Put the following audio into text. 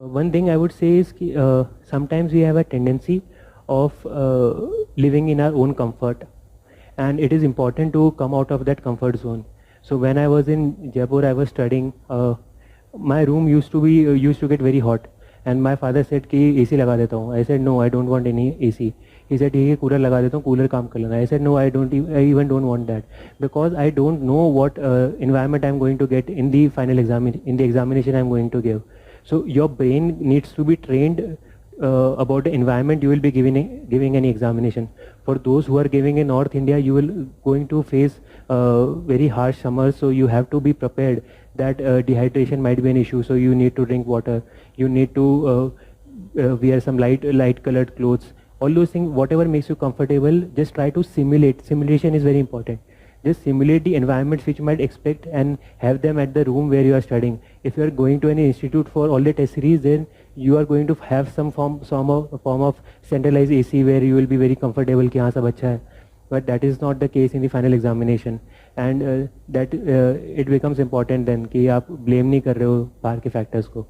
One thing I would say is sometimes we have a tendency of living in our own comfort, and it is important to come out of that comfort zone. So when I was in Jaipur, I was studying. My room used to get very hot, and my father said कि AC लगा देता हूँ. I said no, I don't want any AC. He said ठीक है cooler लगा देता हूँ, cooler काम कर लेना. I said no, I even don't want that, because I don't know what environment I'm going to get in the final exam, in the examination I'm going to give. So your brain needs to be trained about the environment you will be giving any examination. For those who are giving in North India, you will going to face very harsh summers, so you have to be prepared that dehydration might be an issue. So you need to drink water. You need to wear some light colored clothes. All those things, whatever makes you comfortable, just try to simulate. Simulation is very important. Just simulate the environments which you might expect and have them at the room where you are studying. If you are going to any institute for all the test series, then you are going to have some form of centralized AC where you will be very comfortable कि हाँ सब अच्छा है. But that is not the case in the final examination, and that it becomes important then कि आप blame नहीं कर रहे हो बाहर के factors को.